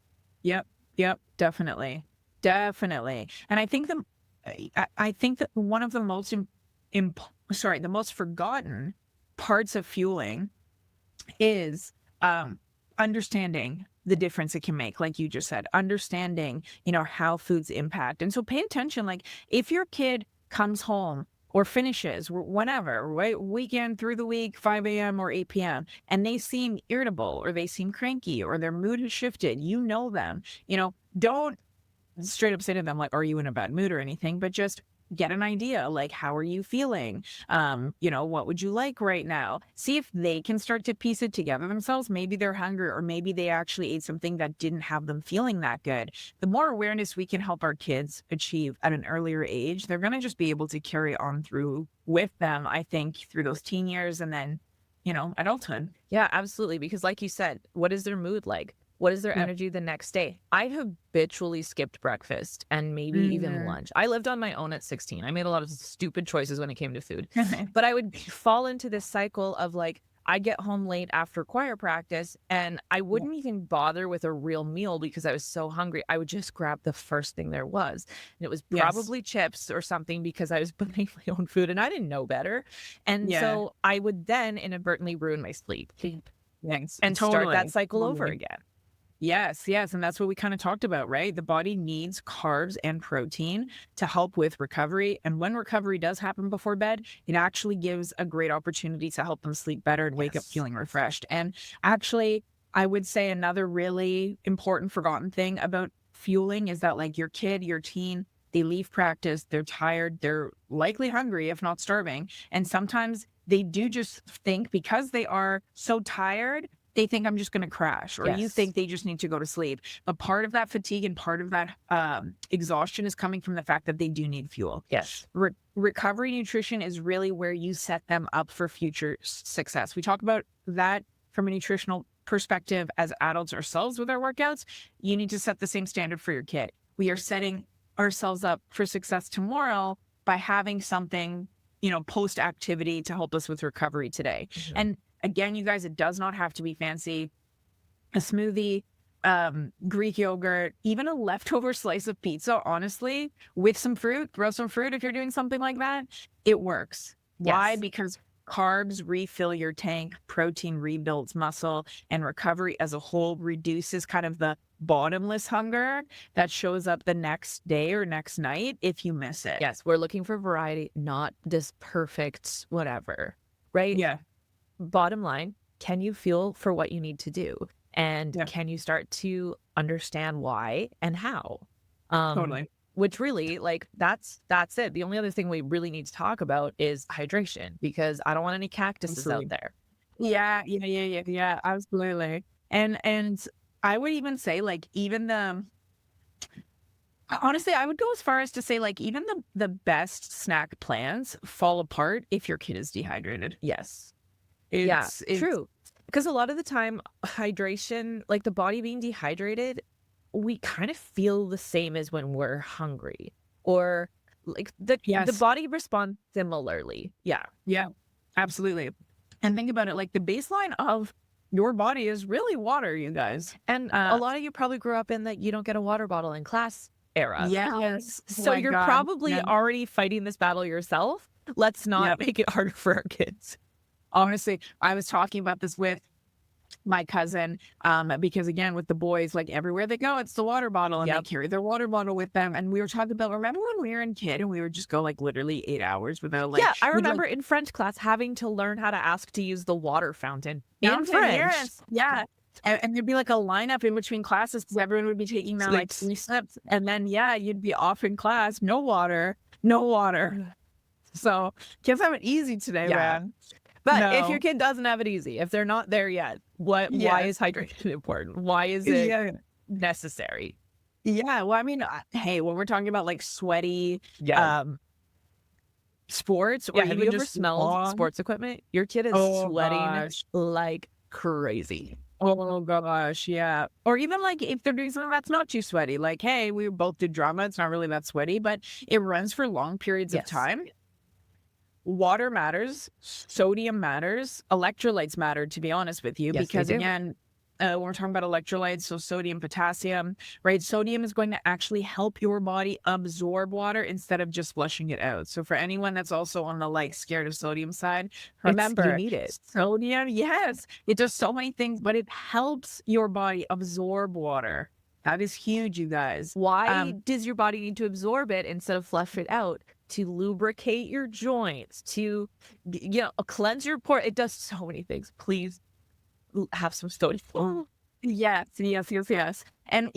Yep, yep, definitely. Definitely. And I think that one of the most the most forgotten parts of fueling is understanding the difference it can make, like you just said, understanding, how foods impact. And so pay attention, like if your kid comes home or finishes whenever, right, weekend through the week, 5 a.m. or 8 p.m., and they seem irritable or they seem cranky or their mood has shifted, them, don't straight up say to them, like, are you in a bad mood or anything, but just get an idea, like, how are you feeling? What would you like right now? See if they can start to piece it together themselves. Maybe they're hungry, or maybe they actually ate something that didn't have them feeling that good. The more awareness we can help our kids achieve at an earlier age, they're going to just be able to carry on through with them, I think, through those teen years and then, adulthood. Yeah, absolutely. Because like you said, what is their mood like? What is their Yep. energy the next day? I habitually skipped breakfast and maybe even Mm. lunch. I lived on my own at 16. I made a lot of stupid choices when it came to food. But I would fall into this cycle of like, I get home late after choir practice and I wouldn't even bother with a real meal because I was so hungry. I would just grab the first thing there was. And it was Yes. probably chips or something because I was buying my own food and I didn't know better. And Yeah. so I would then inadvertently ruin my sleep Yes. and start that Totally. cycle over Totally. again. Yes, yes. And that's what we kind of talked about, right? The body needs carbs and protein to help with recovery. And when recovery does happen before bed, it actually gives a great opportunity to help them sleep better and wake up Yes. feeling refreshed. And actually, I would say another really important forgotten thing about fueling is that, like, your kid, your teen, they leave practice, they're tired, they're likely hungry, if not starving. And sometimes they do just think because they are so tired, they think I'm just going to crash, or you Yes. think they just need to go to sleep. But part of that fatigue and part of that exhaustion is coming from the fact that they do need fuel. Yes. Recovery nutrition is really where you set them up for future success. We talk about that from a nutritional perspective as adults ourselves with our workouts. You need to set the same standard for your kid. We are setting ourselves up for success tomorrow by having something, post activity to help us with recovery today. Mhm. And again, you guys, it does not have to be fancy. A smoothie, Greek yogurt, even a leftover slice of pizza, honestly, with some fruit, throw some fruit if you're doing something like that, it works. Why? Yes. Because carbs refill your tank, protein rebuilds muscle, and recovery as a whole reduces kind of the bottomless hunger that shows up the next day or next night if you miss it. Yes, we're looking for variety, not this perfect whatever, right? Yeah. Bottom line, can you feel for what you need to do? And Yeah. can you start to understand why and how? Totally. Which really, like, that's it. The only other thing we really need to talk about is hydration, because I don't want any cactuses Absolutely. out there. Yeah, absolutely. And I would even say, like, honestly, I would go as far as to say, like, even the best snack plans fall apart if your kid is dehydrated. Yes. It's True. Because a lot of the time, hydration, like the body being dehydrated, we kind of feel the same as when we're hungry, or like the Yes. body responds similarly. Yeah. Yeah, absolutely. And think about it, like the baseline of your body is really water, you guys. And a lot of you probably grew up in that you don't get a water bottle in class era. Yes. So you're probably already fighting this battle yourself. Let's not make it harder for our kids. Honestly, I was talking about this with my cousin, because again, with the boys, like everywhere they go, it's the water bottle, and they carry their water bottle with them. And we were talking about, remember when we were in kid and we would just go like literally 8 hours without like. Yeah, I remember in French class having to learn how to ask to use the water fountain in French. Yes. Yeah. And there'd be like a lineup in between classes because everyone would be taking that like 3 steps. And then, you'd be off in class. No water. So kids have it easy today, man. But if your kid doesn't have it easy, if they're not there yet, why is hydration important? Why is it necessary? Yeah. Well, I mean, hey, when we're talking about like sweaty sports, or have even you just ever smelled sports equipment? Your kid is sweating like crazy. Oh gosh, yeah. Or even like if they're doing something that's not too sweaty, like, hey, we both did drama. It's not really that sweaty, but it runs for long periods of time. Water matters, sodium matters, electrolytes matter, to be honest with you, because again, when we're talking about electrolytes, so sodium, potassium, right? Sodium is going to actually help your body absorb water instead of just flushing it out. So for anyone that's also on the like scared of sodium side, remember, you need it. Sodium, yes, it does so many things, but it helps your body absorb water. That is huge, you guys. Why does your body need to absorb it instead of flush it out? To lubricate your joints, to cleanse your pores. It does so many things. Please have some sodium. Yes. And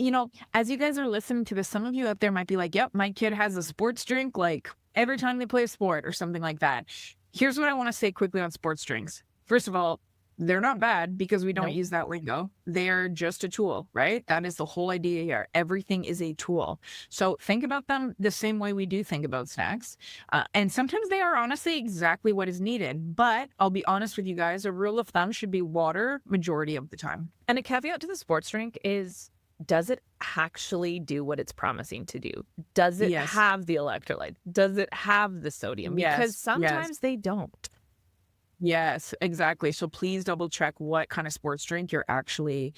as you guys are listening to this, some of you out there might be like, yep, my kid has a sports drink like every time they play a sport or something like that. Here's what I want to say quickly on sports drinks. First of all, they're not bad because we don't use that lingo. They're just a tool, right? That is the whole idea here. Everything is a tool. So think about them the same way we do think about snacks. And sometimes they are honestly exactly what is needed. But I'll be honest with you guys, a rule of thumb should be water majority of the time. And a caveat to the sports drink is, does it actually do what it's promising to do? Does it have the electrolyte? Does it have the sodium? Because sometimes they don't. Yes, exactly. So please double check what kind of sports drink you're actually,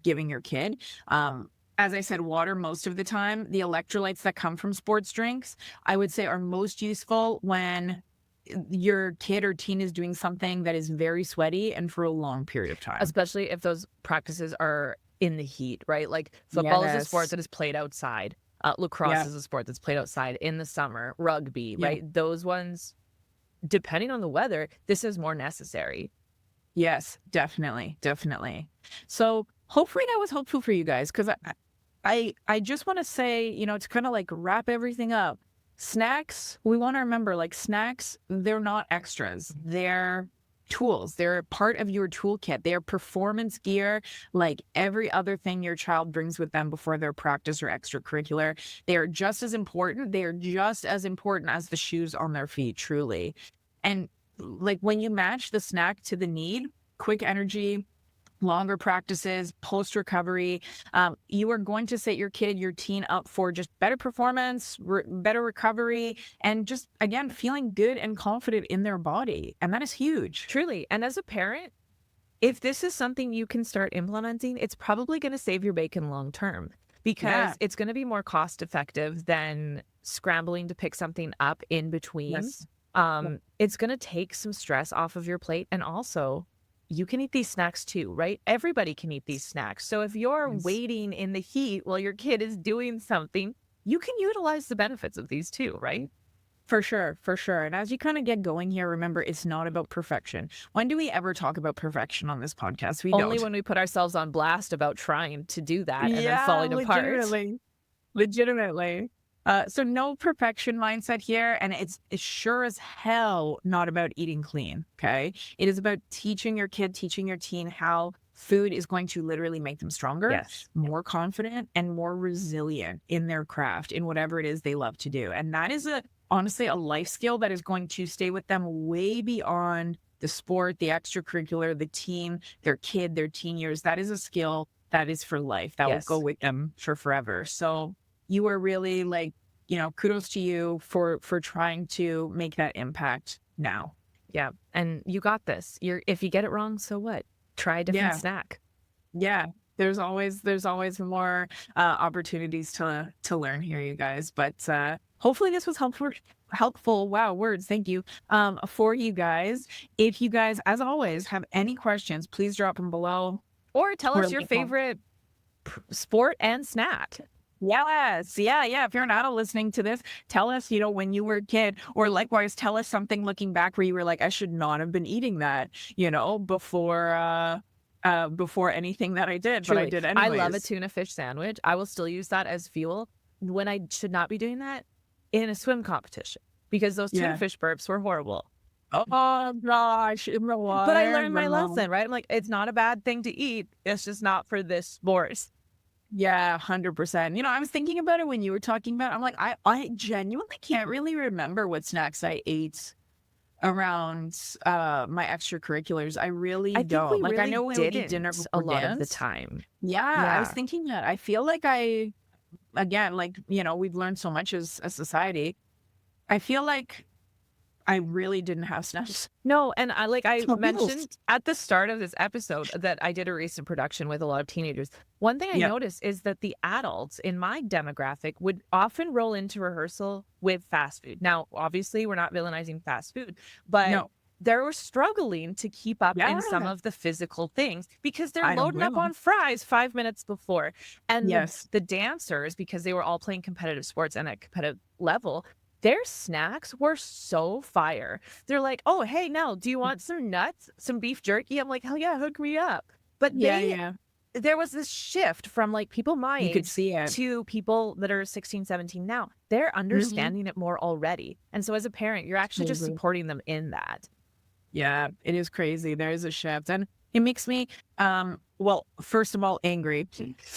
giving your kid. As I said, water most of the time. The electrolytes that come from sports drinks, I would say, are most useful when your kid or teen is doing something that is very sweaty and for a long period of time. Especially if those practices are in the heat, right? Like football is a sport that is played outside. Lacrosse is a sport that's played outside in the summer. Rugby, right? Those ones, depending on the weather, this is more necessary. Yes, definitely. So hopefully that was helpful for you guys, because I just want to say, to kind of like wrap everything up. Snacks, we want to remember, like snacks, they're not extras. They're tools. They're part of your toolkit. They're performance gear, like every other thing your child brings with them before their practice or extracurricular. They are just as important. They are just as important as the shoes on their feet, truly. And like when you match the snack to the need, quick energy, longer practices, post-recovery, you are going to set your kid, your teen up for just better performance, better recovery, and just, again, feeling good and confident in their body. And that is huge. Truly. And as a parent, if this is something you can start implementing, it's probably going to save your bacon long term, because it's going to be more cost effective than scrambling to pick something up in between. It's going to take some stress off of your plate, and also you can eat these snacks too, right? Everybody can eat these snacks. So if you're waiting in the heat while your kid is doing something, you can utilize the benefits of these too, right? For sure, for sure. And as you kind of get going here, remember, it's not about perfection. When do we ever talk about perfection on this podcast? We Only don't. when we put ourselves on blast about trying to do that and then Yeah, falling apart. legitimately. So no perfection mindset here, and it's sure as hell not about eating clean. Okay, it is about teaching your kid, teaching your teen how food is going to literally make them stronger, Yes. more confident, and more resilient in their craft, in whatever it is they love to do. And that is honestly a life skill that is going to stay with them way beyond the sport, the extracurricular, the team, their kid, their teen years. That is a skill that is for life, that will go with them for forever. So you are really like, kudos to you for trying to make that impact now. Yeah. And you got this. If you get it wrong, so what? Try a different snack. Yeah. There's always more opportunities to learn here, you guys. But hopefully this was helpful. Wow, words. Thank you. For you guys. If you guys, as always, have any questions, please drop them below. Or tell us your favorite sport and snack. Yes. Yeah. If you're an adult listening to this, tell us, when you were a kid, or likewise, tell us something looking back where you were like, I should not have been eating that, before anything that I did, Truly. but I did anyways. I love a tuna fish sandwich. I will still use that as fuel when I should not be doing that in a swim competition because those tuna fish burps were horrible. Oh gosh. But I learned my lesson, right? I'm like, it's not a bad thing to eat. It's just not for this sport. Yeah, 100%. I was thinking about it when you were talking about it. I'm like, I genuinely can't really remember what snacks I ate around my extracurriculars. I really don't. Like, I know we would eat dinner before a lot dance of the time. Yeah, I was thinking that. I feel like again, like, we've learned so much as a society. I feel like I really didn't have snacks. No, and I mentioned at the start of this episode that I did a recent production with a lot of teenagers. One thing I noticed is that the adults in my demographic would often roll into rehearsal with fast food. Now, obviously, we're not villainizing fast food, but they were struggling to keep up in some of the physical things because they're loading up on fries 5 minutes before. And the dancers, because they were all playing competitive sports and at competitive level, their snacks were so fire. They're like, oh, hey, Nell, do you want some nuts, some beef jerky? I'm like, hell yeah, hook me up. But there was this shift from like people my age to people that are 16, 17 now. They're understanding it more already. And so as a parent, you're actually just supporting them in that. Yeah, it is crazy. There is a shift. And it makes me, well, first of all, angry.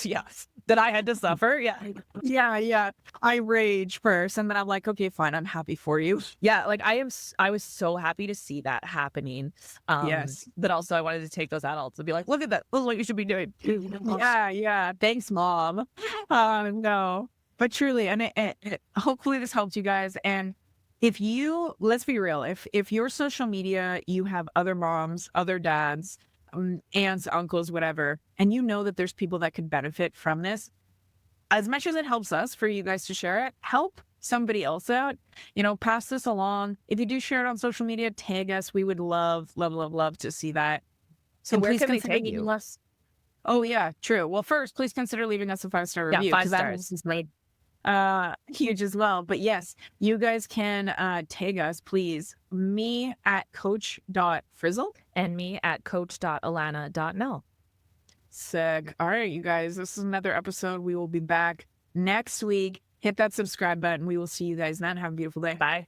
Yes. That I had to suffer. Yeah. I rage first. And then I'm like, okay, fine. I'm happy for you. Yeah. Like I was so happy to see that happening. But also I wanted to take those adults and be like, look at that. This is what you should be doing. Yeah. Thanks, Mom. No. But truly, and hopefully this helped you guys. And if let's be real, if your social media, you have other moms, other dads, aunts, uncles, whatever, and you know that there's people that could benefit from this, as much as it helps us for you guys to share it, help somebody else out, pass this along. If you do share it on social media, tag us. We would love to see that. So where can they tag you? Oh yeah, true. Well, first, please consider leaving us a 5-star review. 5 stars. That is great. Huge as well. But yes, you guys can tag us, please. Me at coach.frizzle and me at coach.alana.nell. Sick. All right, you guys, this is another episode. We will be back next week. Hit that subscribe button. We will see you guys then. Have a beautiful day. Bye.